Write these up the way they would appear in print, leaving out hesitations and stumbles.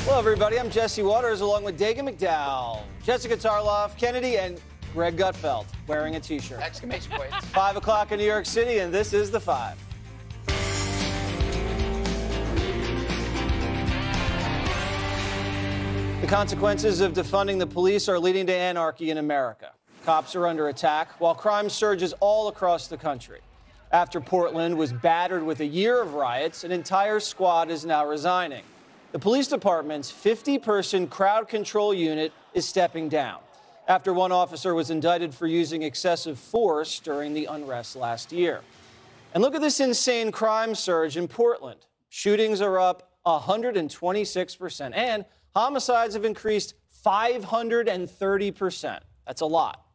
Hello, everybody. I'm Jesse Waters along with Dagan McDowell, Jessica Tarloff, Kennedy, and Greg Gutfeld wearing a T-shirt. Exclamation points. 5 o'clock in New York City, and this is The Five. The consequences of defunding the police are leading to anarchy in America. Cops are under attack while crime surges all across the country. After Portland was battered with a year of riots, an entire squad is now resigning. The police department's 50-person crowd control unit is stepping down after one officer was indicted for using excessive force during the unrest last year. And look at this insane crime surge in Portland. Shootings are up 126%, and homicides have increased 530%. That's a lot.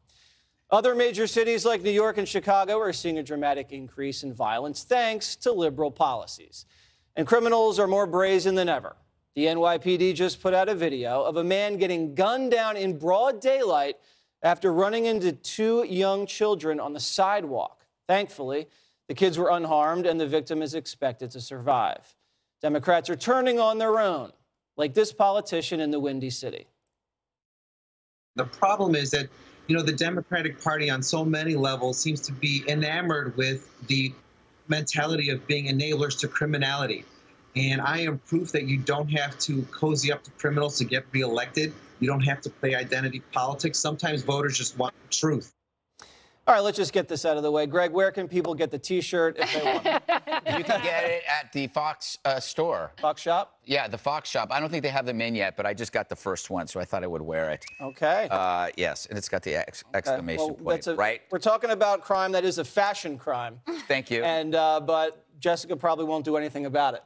Other major cities like New York and Chicago are seeing a dramatic increase in violence thanks to liberal policies. And criminals are more brazen than ever. The NYPD just put out a video of a man getting gunned down in broad daylight after running into two young children on the sidewalk. Thankfully, the kids were unharmed and the victim is expected to survive. Democrats are turning on their own, like this politician in the Windy City. The problem is that, the Democratic Party on so many levels seems to be enamored with the mentality of being enablers to criminality. And I am proof that you don't have to cozy up to criminals to get reelected. You don't have to play identity politics. Sometimes voters just want the truth. All right, let's just get this out of the way. Greg, where can people get the T-shirt if they want? You can get it at the Fox store. Fox Shop? Yeah, the Fox Shop. I don't think they have them in yet, but I just got the first one, so I thought I would wear it. Okay. Yes, and it's got the exclamation point, right? We're talking about crime that is a fashion crime. Thank you. And but Jessica probably won't do anything about it.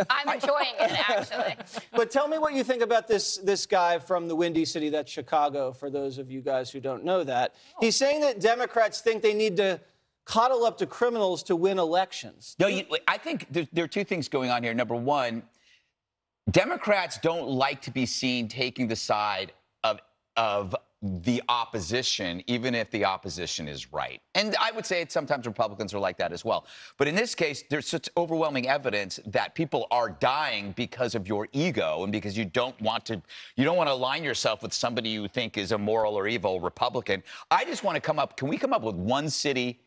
I'm enjoying it, actually. But tell me what you think about this guy from the Windy City, that's Chicago, for those of you guys who don't know that. He's saying that Democrats think they need to coddle up to criminals to win elections. No, I think there are two things going on here. Number one, Democrats don't like to be seen taking the side of the opposition, even if the opposition is right. And I would say sometimes Republicans are like that as well. But in this case, there's such overwhelming evidence that people are dying because of your ego and because you don't want to align yourself with somebody you think is immoral or evil Republican. I just want to can we come up with one city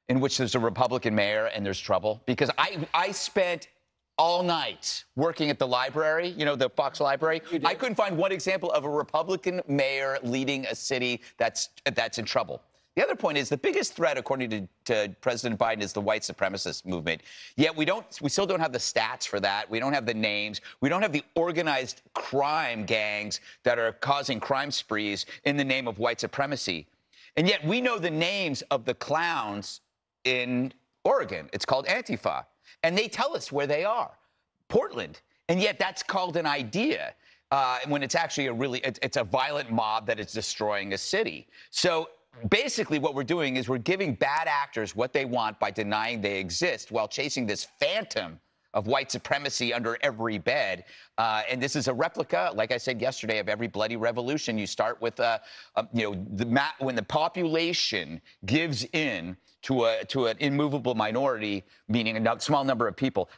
in which there's a Republican mayor and there's trouble? Because I spent all night working at the library, the Fox Library. I couldn't find one example of a Republican mayor leading a city that's in trouble. The other point is the biggest threat, according to President Biden, is the white supremacist movement. Yet we still don't have the stats for that. We don't have the names. We don't have the organized crime gangs that are causing crime sprees in the name of white supremacy. And yet we know the names of the clowns in Oregon. It's called Antifa. And they tell us where they are, Portland. And yet that's called an idea when it's actually it's a violent mob that is destroying a city. So basically what we're doing is we're giving bad actors what they want by denying they exist while chasing this phantom of white supremacy under every bed. And this is a replica, like I said yesterday, of every bloody revolution. You start with, when the population gives in to an immovable minority, meaning a small number of people.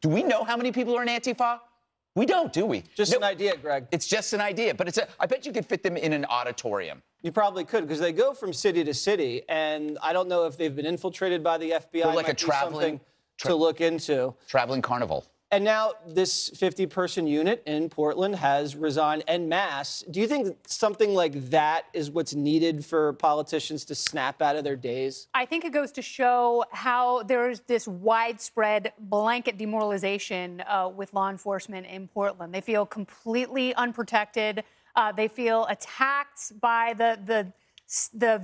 Do we know how many people are in Antifa? We don't, do we? Just an idea, Greg. It's just an idea, but I bet you could fit them in an auditorium. You probably could, because they go from city to city, and I don't know if they've been infiltrated by the FBI. They're like a traveling to look into. Traveling carnival. And now this 50-person unit in Portland has resigned en masse. Do you think something like that is what's needed for politicians to snap out of their days? I think it goes to show how there's this widespread blanket demoralization with law enforcement in Portland. They feel completely unprotected. They feel attacked by the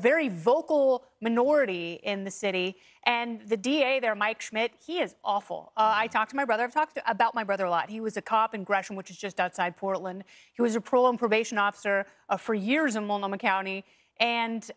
very vocal minority in the city. And the DA there, Mike Schmidt, he is awful. I talked to my brother. I've talked about my brother a lot. He was a cop in Gresham, which is just outside Portland. He was a parole and probation officer for years in Multnomah County. And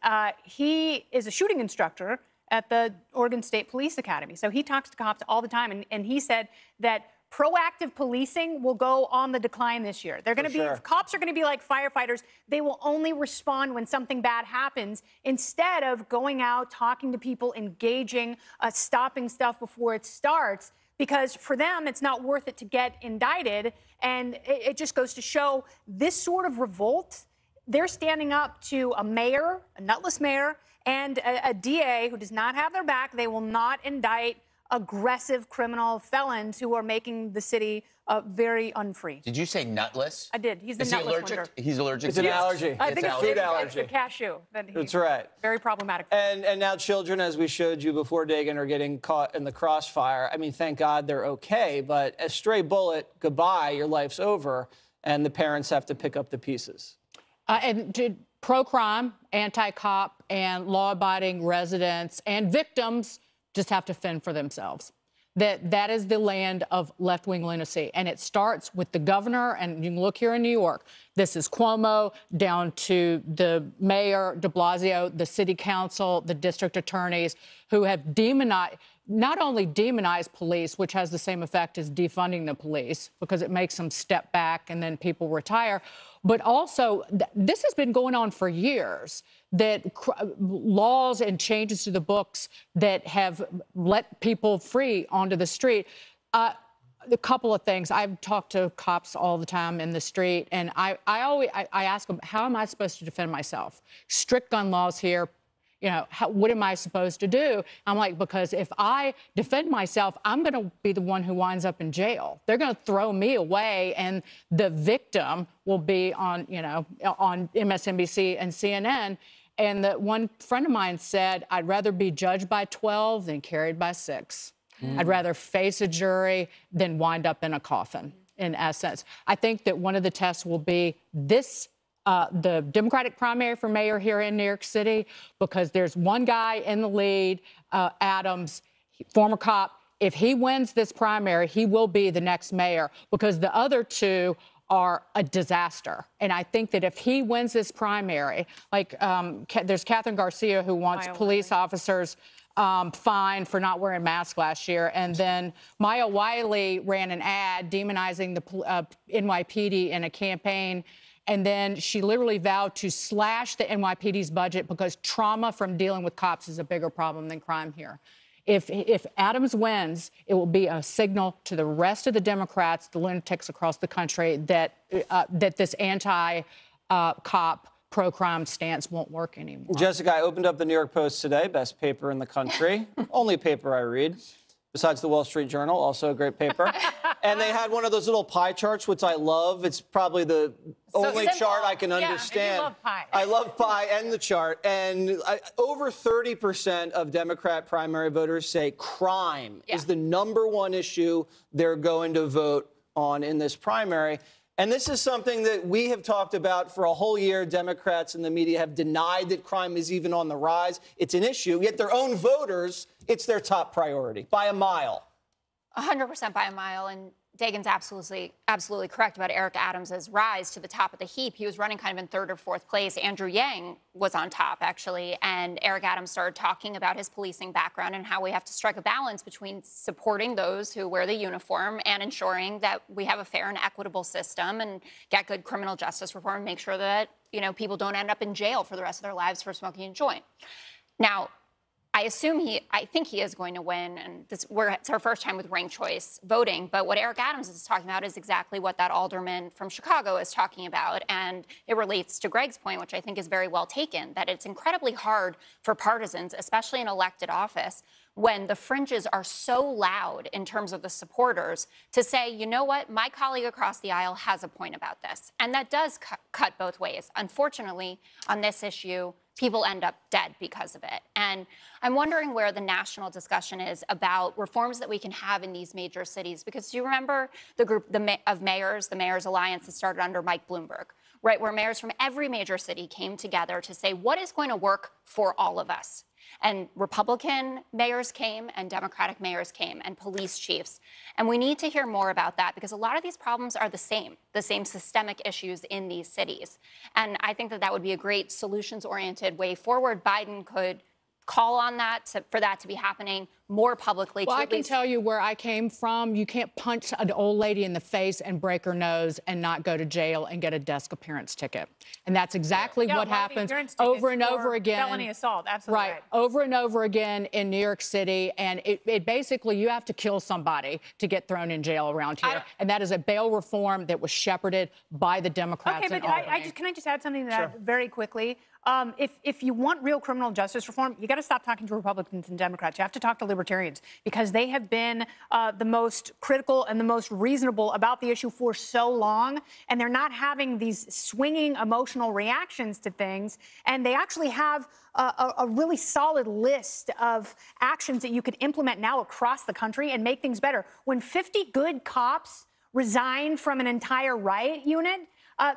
he is a shooting instructor at the Oregon State Police Academy. So he talks to cops all the time. And he said that proactive policing will go on the decline this year. They're going to be, cops are going to be like firefighters. They will only respond when something bad happens instead of going out, talking to people, engaging, stopping stuff before it starts. because for them, it's not worth it to get indicted. And it just goes to show this sort of revolt. They're standing up to a mayor, a nutless mayor, and a DA who does not have their back. They will not indict aggressive criminal felons who are making the city very unfree. Did you say nutless? I did. He's the Is he nutless allergic? wonder. He's allergic. It's an allergy. I think it's a food allergy. It's the cashew. That's right. Very problematic. And now children, as we showed you before, Dagen, are getting caught in the crossfire. I mean, thank God they're okay, but a stray bullet, goodbye, your life's over, and the parents have to pick up the pieces. Pro-crime, anti-cop, and law-abiding residents and victims just have to fend for themselves. That is the land of left-wing lunacy, and it starts with the governor. And you can look here in New York. This is Cuomo down to the mayor, de Blasio, the city council, the district attorneys, who have demonized, not only demonized police, which has the same effect as defunding the police because it makes them step back and then people retire, but also this has been going on for years, that laws and changes to the books that have let people free onto the street. A couple of things. I've talked to cops all the time in the street, and I ask them, how am I supposed to defend myself? Strict gun laws here. You know, what am I supposed to do? I'm like, because if I defend myself, I'm going to be the one who winds up in jail. They're going to throw me away, and the victim will be on, you know, on MSNBC and CNN. And that one friend of mine said, I'd rather be judged by 12 than carried by 6. I'd rather face a jury than wind up in a coffin, in essence. I think that one of the tests will be this the Democratic primary for mayor here in New York City, because there's one guy in the lead, Adams, former cop. If he wins this primary, he will be the next mayor, because the other two are a disaster. And I think that if he wins this primary, like there's Catherine Garcia, who wants police officers fined for not wearing masks last year. And then Maya Wiley ran an ad demonizing the NYPD in a campaign. And then she literally vowed to slash the NYPD's budget because trauma from dealing with cops is a bigger problem than crime here. If Adams wins, it will be a signal to the rest of the Democrats, the lunatics across the country, that that this anti-cop, pro-crime stance won't work anymore. Jessica, I opened up the New York Post today, best paper in the country, only paper I read. Besides the Wall Street Journal, also a great paper. And they had one of those little pie charts, which I love. It's probably the only chart I can understand. You love pie. I love pie and the chart. And over 30% of Democrat primary voters say crime is the #1 issue they're going to vote on in this primary. And this is something that we have talked about for a whole year. Democrats and the media have denied that crime is even on the rise. It's an issue, yet their own voters, it's their top priority by a mile. 100% by a mile. And Dagen's absolutely correct about Eric Adams' rise to the top of the heap. He was running kind of in 3rd or 4th place. Andrew Yang was on top, actually. And Eric Adams started talking about his policing background and how we have to strike a balance between supporting those who wear the uniform and ensuring that we have a fair and equitable system and get good criminal justice reform and make sure that, you know, people don't end up in jail for the rest of their lives for smoking a joint. Now, I think he is going to win, and it's our first time with ranked choice voting. But what Eric Adams is talking about is exactly what that alderman from Chicago is talking about. And it relates to Greg's point, which I think is very well taken, that it's incredibly hard for partisans, especially in elected office, when the fringes are so loud in terms of the supporters, to say, you know what, my colleague across the aisle has a point about this. And that does cut both ways. Unfortunately, on this issue, people end up dead because of it. And I'm wondering where the national discussion is about reforms that we can have in these major cities. Because do you remember the group of mayors, the Mayors Alliance that started under Mike Bloomberg, right, where mayors from every major city came together to say, what is going to work for all of us? And Republican mayors came and Democratic mayors came and police chiefs. And we need to hear more about that, because a lot of these problems are the same systemic issues in these cities. And I think that that would be a great solutions-oriented way forward. Biden could call on that for that to be happening more publicly. Well, I can tell you where I came from. You can't punch an old lady in the face and break her nose and not go to jail and get a desk appearance ticket. And that's exactly what happens over and over again. Felony assault, absolutely right. Over and over again in New York City. And it basically, you have to kill somebody to get thrown in jail around here. And that is a bail reform that was shepherded by the Democrats. Okay, but can I just add something to that very quickly? If you want real criminal justice reform, you got to stop talking to Republicans and Democrats. You have to talk to libertarians because they have been the most critical and the most reasonable about the issue for so long, and they're not having these swinging emotional reactions to things. And they actually have a really solid list of actions that you could implement now across the country and make things better. When 50 good cops resign from an entire riot unit,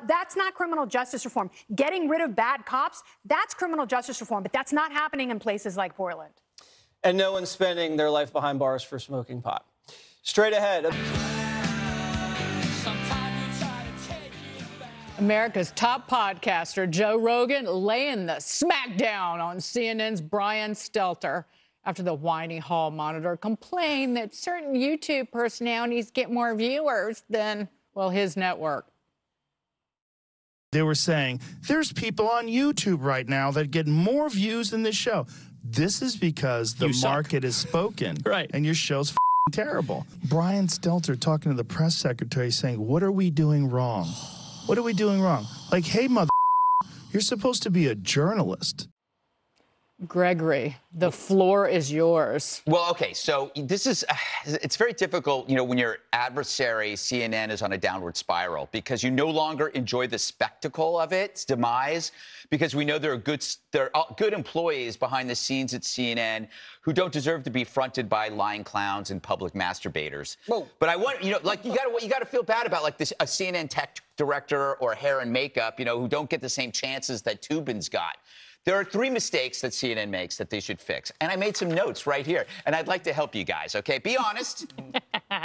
that's not criminal justice reform. Getting rid of bad cops, that's criminal justice reform, but that's not happening in places like Portland. And no one's spending their life behind bars for smoking pot. Straight ahead. America's top podcaster, Joe Rogan, laying the smackdown on CNN's Brian Stelter after the whiny hall monitor complained that certain YouTube personalities get more viewers than, well, his network. They were saying, there's people on YouTube right now that get more views than this show. This is because the market is spoken. Right. And your show's terrible. Brian Stelter talking to the press secretary saying, what are we doing wrong? What are we doing wrong? Like, hey, mother, you're supposed to be a journalist. Gregory, the floor is yours. Well, okay, so this is, it's very difficult, you know, when your adversary, CNN, is on a downward spiral because you no longer enjoy the spectacle of its demise because we know there are good employees behind the scenes at CNN who don't deserve to be fronted by lying clowns and public masturbators. Whoa. But I want, you know, like, you got to feel bad about, like, this, a CNN tech director or hair and makeup, you know, who don't get the same chances that Toobin's got. There are 3 mistakes that CNN makes that they should fix. And I made some notes right here. And I'd like to help you guys, okay? Be honest.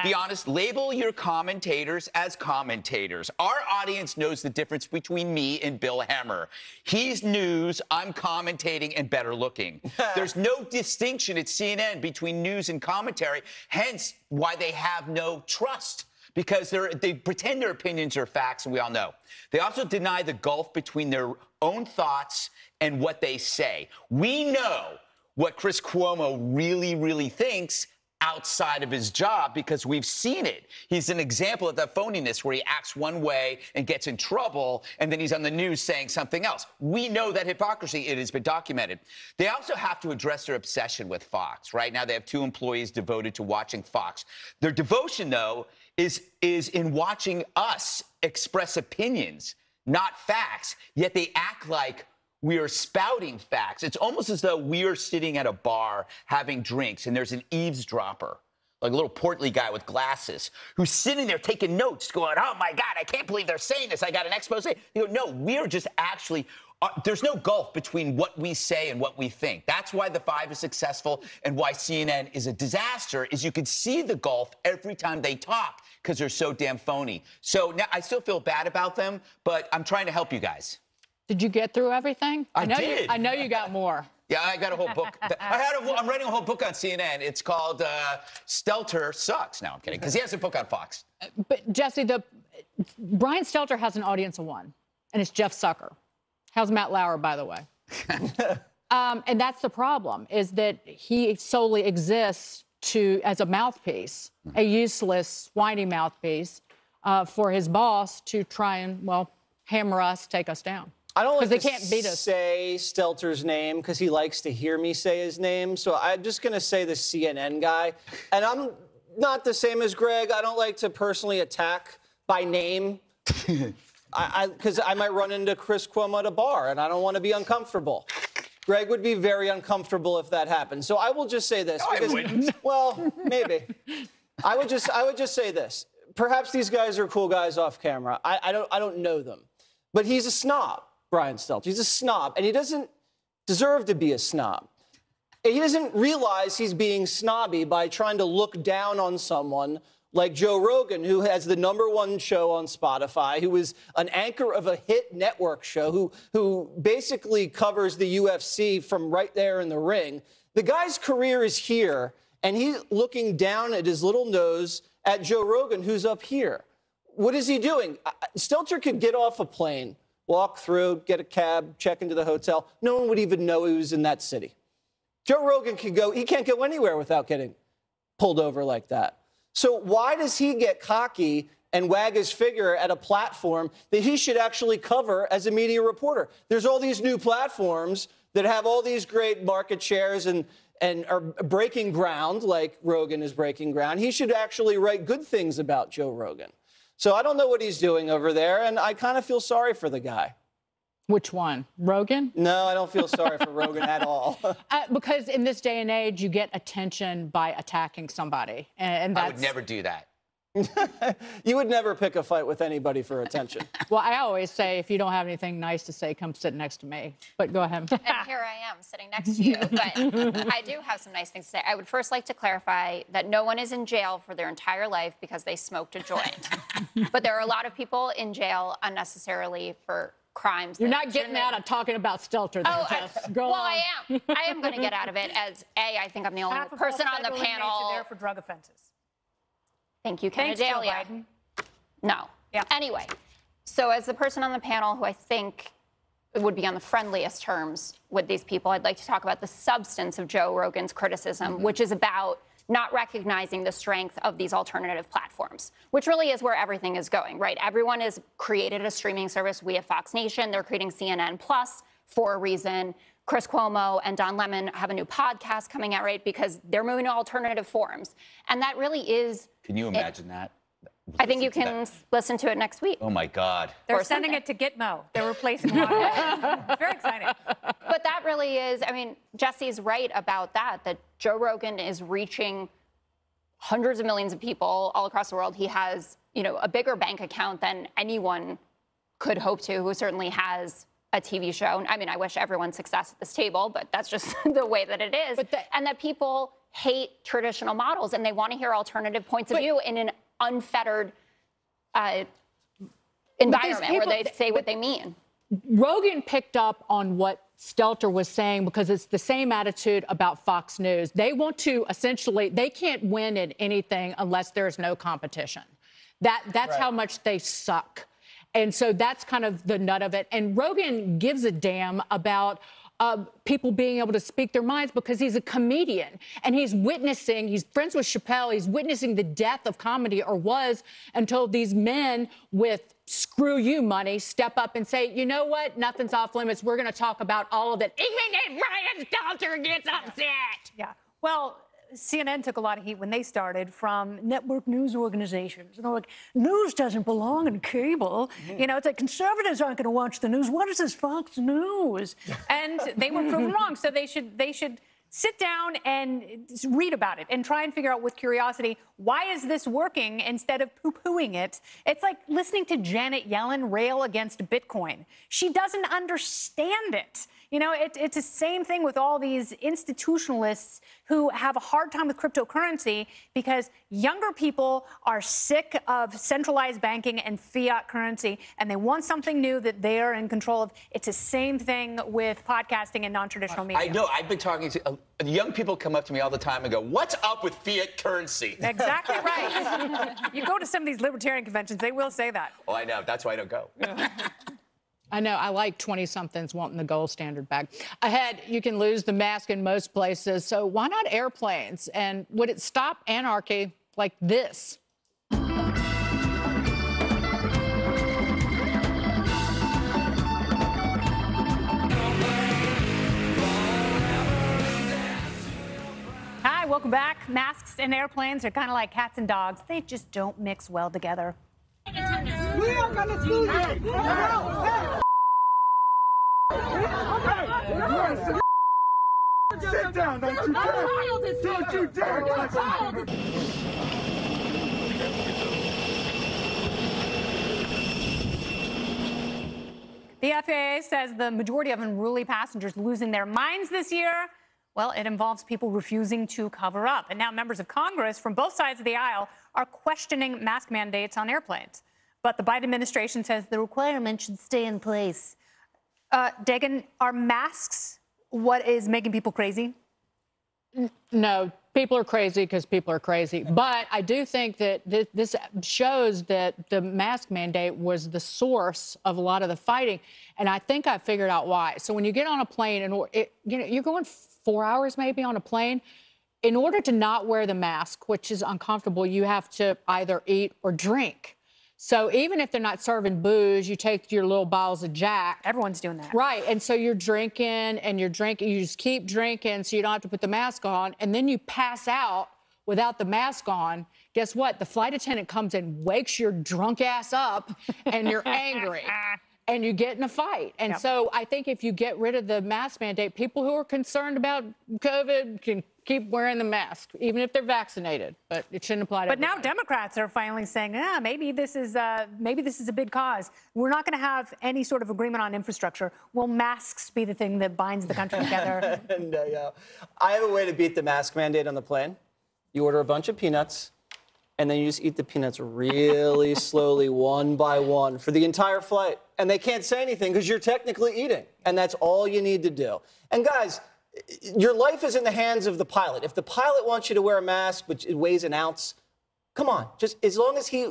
Be honest. Label your commentators as commentators. Our audience knows the difference between me and Bill Hemmer. He's news, I'm commentating, and better looking. There's no distinction at CNN between news and commentary, hence why they have no trust. Because they pretend their opinions are facts, and we all know. They also deny the gulf between their own thoughts and what they say. We know what Chris Cuomo really, really thinks outside of his job because we've seen it. He's an example of that phoniness where he acts one way and gets in trouble, and then he's on the news saying something else. We know that hypocrisy. It has been documented. They also have to address their obsession with Fox. Right now, they have 2 employees devoted to watching Fox. Their devotion, though, is in watching us express opinions, not facts, yet they act like we are spouting facts. It's almost as though we are sitting at a bar having drinks and there's an eavesdropper, like a little portly guy with glasses, who's sitting there taking notes going, oh my God, I can't believe they're saying this. I got an expose. You go, no, we are just actually, there's no gulf between what we say and what we think. That's why The Five is successful and why CNN is a disaster, is you can see the gulf every time they talk because they're so damn phony. So now I still feel bad about them, but I'm trying to help you guys. Did you get through everything? I did. I know you got more. Yeah, I got a whole book. I'm writing a whole book on CNN. It's called Stelter Sucks. No, I'm kidding, because he has a book on Fox. But, Jesse, Brian Stelter has an audience of 1, and it's Jeff Zucker. How's Matt Lauer, by the way? And that's the problem, is that he solely exists as a mouthpiece, a useless, whiny mouthpiece for his boss to try and, well, hammer us, take us down. I don't like they can't beat us. Say Stelter's name because he likes to hear me say his name. So I'm just going to say the CNN guy. And I'm not the same as Greg. I don't like to personally attack by name because I might run into Chris Cuomo at a bar and I don't want to be uncomfortable. Greg would be very uncomfortable if that happened. So I will just say this. No, I wouldn't. Well, maybe. I would just say this. Perhaps these guys are cool guys off camera. I don't know them. But he's a snob. Brian Stelter. He's a snob, and he doesn't deserve to be a snob. He doesn't realize he's being snobby by trying to look down on someone like Joe Rogan, who has the #1 show on Spotify, who is an anchor of a hit network show, who basically covers the UFC from right there in the ring. The guy's career is here, and he's looking down at his little nose at Joe Rogan, who's up here. What is he doing? Stelter could get off a plane, walk through, get a cab, check into the hotel. No one would even know he was in that city. Joe Rogan could go, he can't go anywhere without getting pulled over like that. So why does he get cocky and wag his finger at a platform that he should actually cover as a media reporter? There's all these new platforms that have all these great market shares and are breaking ground, like Rogan is breaking ground. He should actually write good things about Joe Rogan. So I don't know what he's doing over there, and I kind of feel sorry for the guy. Which one? Rogan? No, I don't feel sorry for Rogan at all. Because in this day and age, you get attention by attacking somebody. And that's... I would never do that. You would never pick a fight with anybody for attention. Well, I always say, if you don't have anything nice to say, come sit next to me. But go ahead. And here I am sitting next to you. But I do have some nice things to say. I would first like to clarify that no one is in jail for their entire life because they smoked a joint. But there are a lot of people in jail unnecessarily for crimes. You're not getting out of talking about Stelter. I am going to get out of it as, I think I'm the only person on the panel. There for drug offenses. Thank you, Thanks, Joe Joe Biden. No. Yeah. Anyway, so as the person on the panel who I think would be on the friendliest terms with these people, I'd like to talk about the substance of Joe Rogan's criticism, which is about not recognizing the strength of these alternative platforms, which really is where everything is going, right? Everyone has created a streaming service. We have Fox Nation. They're creating CNN Plus for a reason. Chris Cuomo and Don Lemon have a new podcast coming out, right? Because they're moving to alternative forms. And that really is... Can you imagine that? I think you can listen to it next week. Oh, my God. They're sending it to Gitmo. They're replacing it. Very exciting. But that really is, I mean, Jesse's right about that Joe Rogan is reaching hundreds of millions of people all across the world. He has, a bigger bank account than anyone could hope to, who certainly has a TV show. I mean, I wish everyone success at this table, but that's just the way that it is. And that people hate traditional models and they want to hear alternative points of view in an unfettered environment where they say what they mean. Rogan picked up on what Stelter was saying because it's the same attitude about Fox News. They want to essentially, they can't win at anything unless there's no competition. That's right. How much they suck. And so that's kind of the nut of it. And Rogan gives a damn about people being able to speak their minds because he's a comedian and he's friends with Chappelle, he's witnessing the death of comedy, or was, until these men with screw you money step up and say, you know what, nothing's off limits. We're going to talk about all of it. Even if Brian Stelter gets upset. Yeah. Well, CNN took a lot of heat when they started from network news organizations. And they're like, news doesn't belong in cable. It's like conservatives aren't going to watch the news. What is this Fox News? And they were proven wrong. So they should sit down and read about it and try and figure out with curiosity, why is this working instead of poo-pooing it? It's like listening to Janet Yellen rail against Bitcoin. She doesn't understand it. It's the same thing with all these institutionalists who have a hard time with cryptocurrency because younger people are sick of centralized banking and fiat currency, and they want something new that they're in control of. It's the same thing with podcasting and non-traditional media. I know. I've been talking to young people come up to me all the time and go, what's up with fiat currency? Exactly right. You go to some of these libertarian conventions, they will say that. Oh, I know. That's why I don't go. I know. I like 20-somethings wanting the gold standard back. Ahead, you can lose the mask in most places, so why not airplanes? And would it stop anarchy like this? Hi, welcome back. Masks and airplanes are kind of like cats and dogs. They just don't mix well together. We are gonna do you. Sit down, don't you dare! Don't you dare touch me! The FAA says the majority of unruly passengers losing their minds this year, well, it involves people refusing to cover up. And now members of Congress from both sides of the aisle are questioning mask mandates on airplanes. But the Biden administration says the requirement should stay in place. Dagen, are masks what is making people crazy? No, people are crazy because people are crazy. But I do think that this shows that the mask mandate was the source of a lot of the fighting. And I think I figured out why. So when you get on a plane and you're going 4 hours maybe on a plane, in order to not wear the mask, which is uncomfortable, you have to either eat or drink. So even if they're not serving booze, you take your little bottles of Jack. Everyone's doing that. Right. And so you're drinking and you're drinking. You just keep drinking so you don't have to put the mask on. And then you pass out without the mask on. Guess what? The flight attendant comes and wakes your drunk ass up and you're angry. And you get in a fight. And so I think if you get rid of the mask mandate, people who are concerned about COVID can keep wearing the mask, even if they're vaccinated. But it shouldn't apply to everybody. Now Democrats are finally saying, maybe this is a big cause. We're not going to have any sort of agreement on infrastructure. Will masks be the thing that binds the country together? No, I have a way to beat the mask mandate on the plane. You order a bunch of peanuts, and then you just eat the peanuts really slowly, one by one, for the entire flight. And they can't say anything because you're technically eating. And that's all you need to do. And guys, your life is in the hands of the pilot. If the pilot wants you to wear a mask, which it weighs an ounce, come on. Just as long as he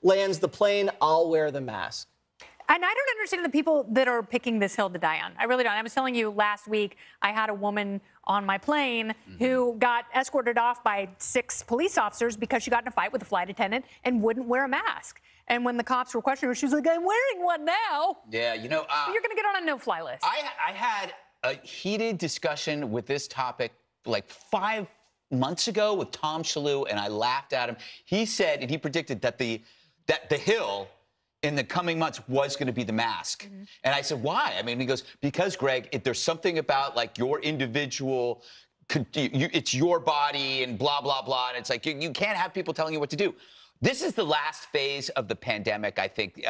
lands the plane, I'll wear the mask. And I don't understand the people that are picking this hill to die on. I really don't. I was telling you last week, I had a woman on my plane who got escorted off by 6 police officers because she got in a fight with a flight attendant and wouldn't wear a mask. And when the cops were questioning her, she was like, I'm wearing one now. Yeah, you know. You're going to get on a no-fly list. I had a heated discussion with this topic like 5 months ago with Tom Shalhoub, and I laughed at him. He said, and he predicted that the hill in the coming months was going to be the mask. And I said, why? I mean, he goes, because, Greg, there's something about, like, your individual, it's your body and blah, blah, blah. And it's like, you can't have people telling you what to do. This is the last phase of the pandemic, I think,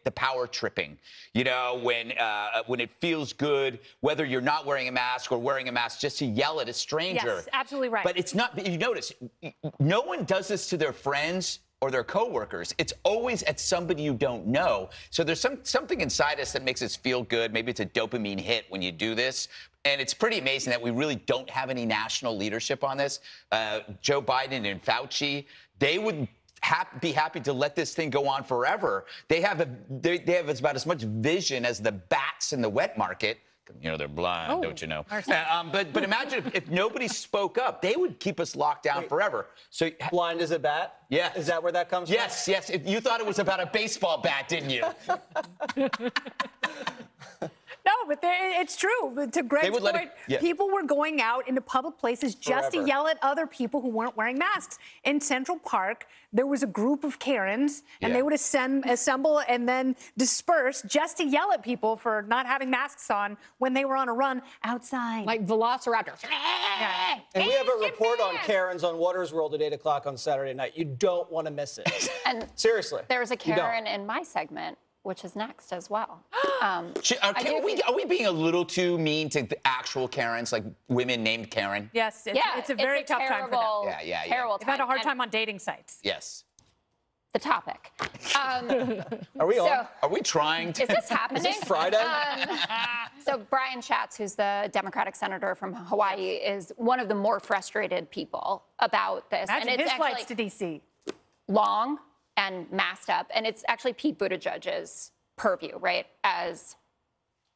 the power tripping. You know, when it feels good, whether you're not wearing a mask or wearing a mask, just to yell at a stranger. Yes, absolutely right. But it's not, you notice, no one does this to their friends or their coworkers. It's always at somebody you don't know. So there's something inside us that makes us feel good. Maybe it's a dopamine hit when you do this. And it's pretty amazing that we really don't have any national leadership on this. Joe Biden and Fauci, they would be happy to let this thing go on forever. They have about as much vision as the bats in the wet market. You know, they're blind, don't you know? But imagine if nobody spoke up, they would keep us locked down forever. So blind as a bat? Yeah. Is that where that comes from? Yes. You thought it was about a baseball bat, didn't you? No, but it's true. To Greg's point, people were going out into public places just to yell at other people who weren't wearing masks. In Central Park, there was a group of Karens, and they would assemble and then disperse just to yell at people for not having masks on when they were on a run outside. Like velociraptors. Yeah. And we have a report on Karens on Watters World at 8 o'clock on Saturday night. You don't want to miss it. And seriously. There's a Karen in my segment, which is next as well. Are we being a little too mean to the actual Karens, like women named Karen? Yes, it's a very tough time for them. Yeah. Terrible They've had a hard time on dating sites. Yes. The topic. Are we on? Are we trying to? Is this happening? Is this Friday? So Brian Schatz, who's the Democratic senator from Hawaii, is one of the more frustrated people about this. Imagine and it's his flights to D.C. long and masked up. And it's actually Pete Buttigieg's purview, right, as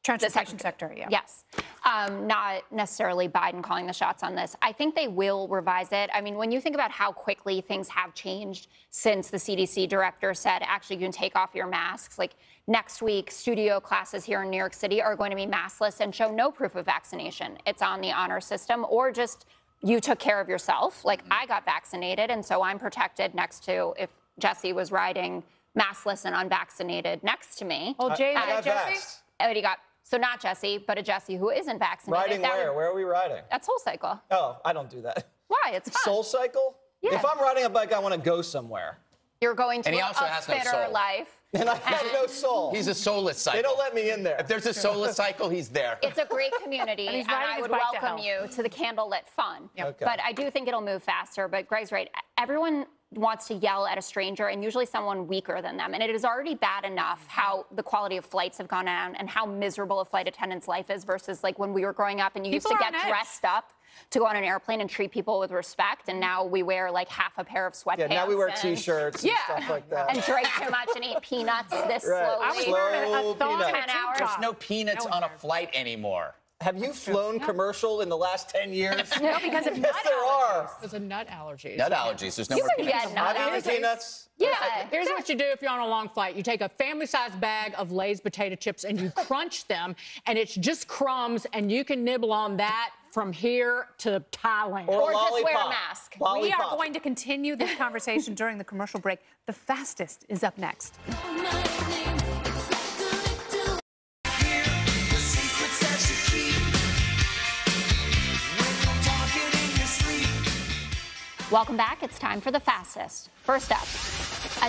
Transportation Secretary, yeah. Yes. Not necessarily Biden calling the shots on this. I think they will revise it. I mean, when you think about how quickly things have changed since the CDC director said, actually, you can take off your masks. Like next week, studio classes here in New York City are going to be maskless and show no proof of vaccination. It's on the honor system, or just you took care of yourself. Like I got vaccinated, and so I'm protected next to if Jesse was riding maskless and unvaccinated next to me. Well, Jay, I got Jesse? But he got, so not Jesse, but a Jesse who isn't vaccinated. Riding where? Where are we riding? At SoulCycle. Oh, I don't do that. Why? It's fun. SoulCycle? Yeah. If I'm riding a bike, I want to go somewhere. You're going to And he a also has no fitter soul. life. And I have no soul. He's a soulless cycle. They don't let me in there. If there's a soulless cycle, he's there. It's a great community, and riding I his would bike to welcome hell. you to the candlelit fun. Okay. But I do think it'll move faster. But Greg's right. Everyone wants to yell at a stranger, and usually someone weaker than them. And it is already bad enough how the quality of flights have gone down and how miserable a flight attendant's life is versus like when we were growing up and you used to get dressed up to go on an airplane and treat people with respect, and now we wear like half a pair of sweatpants. Yeah, now we wear T-shirts and stuff like that. And drink too much and eat peanuts this slowly. I was wearing a thong and a 10 hours. There's no peanuts on a flight anymore. Have you flown commercial in the last 10 years? No, because of yes, there are. Because of nut allergies. Nut allergies. There's no You more can peanuts. get nut allergies. Peanuts? Yeah. Here's what you do if you're on a long flight. You take a family-sized bag of Lay's potato chips and you crunch them, and it's just crumbs, and you can nibble on that from here to Thailand. Or just wear a mask. We are going to continue this conversation during the commercial break. The fastest is up next. Welcome back. It's time for the fastest. First up,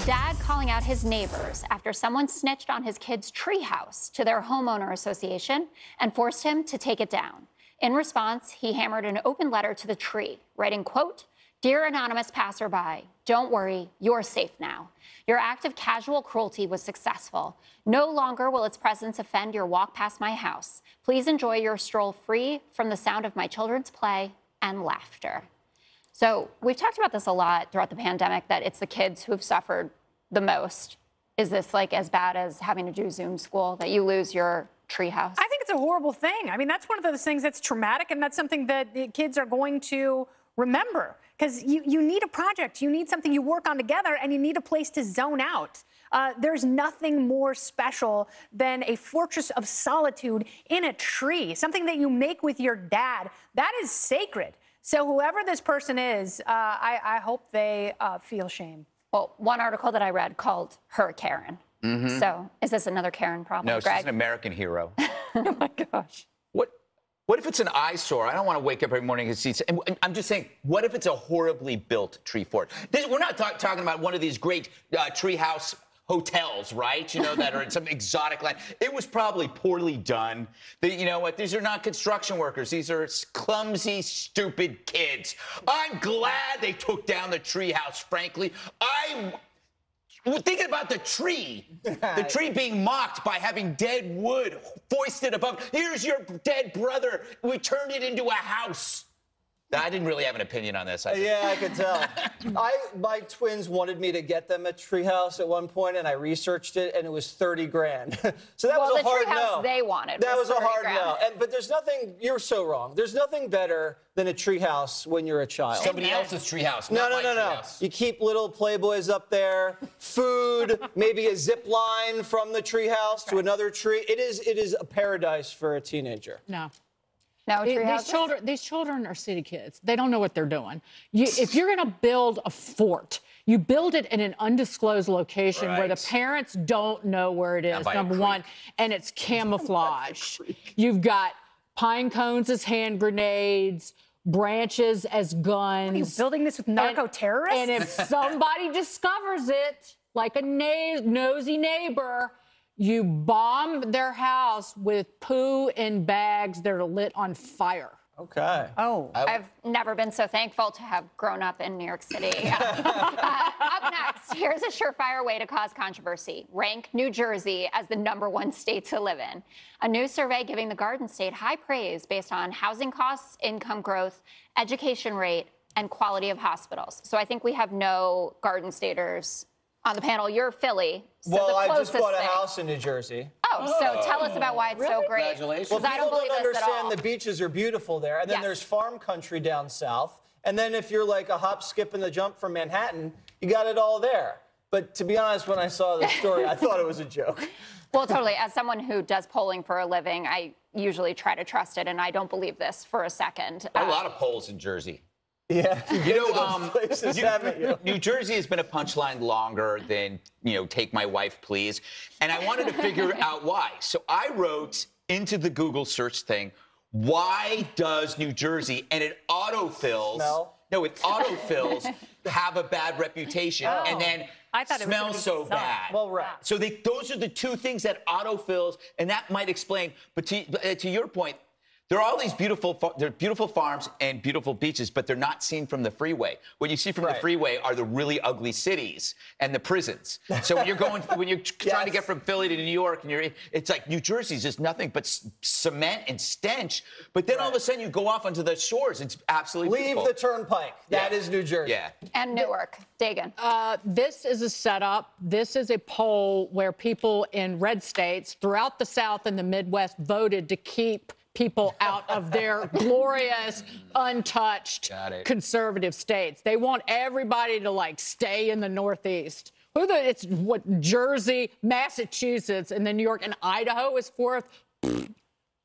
a dad calling out his neighbors after someone snitched on his kid's treehouse to their homeowner association and forced him to take it down. In response, he hammered an open letter to the tree, writing, quote, "Dear anonymous passerby, don't worry, you're safe now. Your act of casual cruelty was successful. No longer will its presence offend your walk past my house. Please enjoy your stroll free from the sound of my children's play and laughter." So we've talked about this a lot throughout the pandemic, that it's the kids who have suffered the most. Is this like as bad as having to do Zoom school, that you lose your treehouse? I think it's a horrible thing. I mean, that's one of those things that's traumatic, and that's something that the kids are going to remember. Because you need a project, you need something you work on together, and you need a place to zone out. There's nothing more special than a fortress of solitude in a tree, something that you make with your dad. That is sacred. So whoever this person is, I hope they feel shame. Well, one article that I read called her Karen. Mm-hmm. So is this another Karen problem, No, Greg? she's an American hero. Oh, my gosh. What if it's an eyesore? I don't want to wake up every morning and see. And I'm just saying, what if it's a horribly built tree fort? We're not talking about one of these great treehouse hotels, right? You know, that are in some exotic land. It was probably poorly done. You know what? These are not construction workers. These are clumsy, stupid kids. I'm glad they took down the treehouse, frankly. Thinking about the tree being mocked by having dead wood foisted above. Here's your dead brother. We turned it into a house. I didn't really have an opinion on this. Yeah, I could tell. My twins wanted me to get them a treehouse at one point, and I researched it, and it was 30 grand. So that was a hard no. The treehouse they wanted. That was a hard grand. no. But there's nothing. You're so wrong. There's nothing better than a treehouse when you're a child. Somebody else's treehouse. No. Treehouse. You keep little Playboys up there, food, maybe a zip line from the treehouse to another tree. It is a paradise for a teenager. No. No, these children are city kids. They don't know what they're doing. If you're going to build a fort, you build it in an undisclosed location where the parents don't know where it is, number one, and it's camouflaged. You've got pine cones as hand grenades, branches as guns. Are you building this with narco-terrorists? And if somebody discovers it, like a nosy neighbor, you bomb their house with poo in bags that are lit on fire. Okay. Oh. I've never been so thankful to have grown up in New York City. Up next, here's a surefire way to cause controversy. Rank New Jersey as the #1 state to live in. A new survey giving the Garden State high praise based on housing costs, income growth, education rate, and quality of hospitals. So I think we have no Garden Staters on the panel. You're Philly. So well, the I just bought a thing. house in New Jersey. Oh, so tell us about why it's so great. Congratulations. Well, I don't people believe don't this at all. understand the beaches are beautiful there, and then there's farm country down south. And then if you're like a hop, skip, and the jump from Manhattan, you got it all there. But to be honest, when I saw the story, I thought it was a joke. Well, totally. As someone who does polling for a living, I usually try to trust it, and I don't believe this for a second. A lot of polls in Jersey. Yeah, you know, places, haven't you? New Jersey has been a punchline longer than, Take My Wife, Please. And I wanted to figure out why. So I wrote into the Google search thing, why does New Jersey, and it autofills. No, it autofills have a bad reputation and then I thought smells it so bad. Well, right. So those are the two things that autofills, and that might explain. But to your point, There are all these beautiful farms and beautiful beaches, but they're not seen from the freeway. What you see from the freeway are the really ugly cities and the prisons. So when you're trying to get from Philly to New York, and it's like New Jersey's just nothing but cement and stench. But then all of a sudden you go off onto the shores. It's absolutely beautiful. Leave the turnpike. That is New Jersey. Yeah. And Newark. Dagan. This is a setup. This is a poll where people in red states throughout the South and the Midwest voted to keep people out of their glorious, untouched, conservative states. They want everybody to, like, stay in the Northeast. It's what, Jersey, Massachusetts, and then New York, and Idaho is fourth.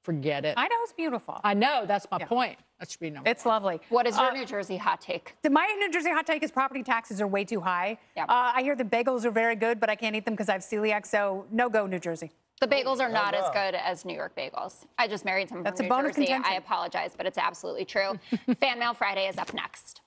Forget it. Idaho's beautiful. I know. That's my point. That should be number It's lovely. What is your New Jersey hot take? My New Jersey hot take is property taxes are way too high. Yeah. I hear the bagels are very good, but I can't eat them because I have celiac, so no go New Jersey. The bagels are not as good as New York bagels. I just married someone from New Jersey. I apologize, but it's absolutely true. Fan Mail Friday is up next.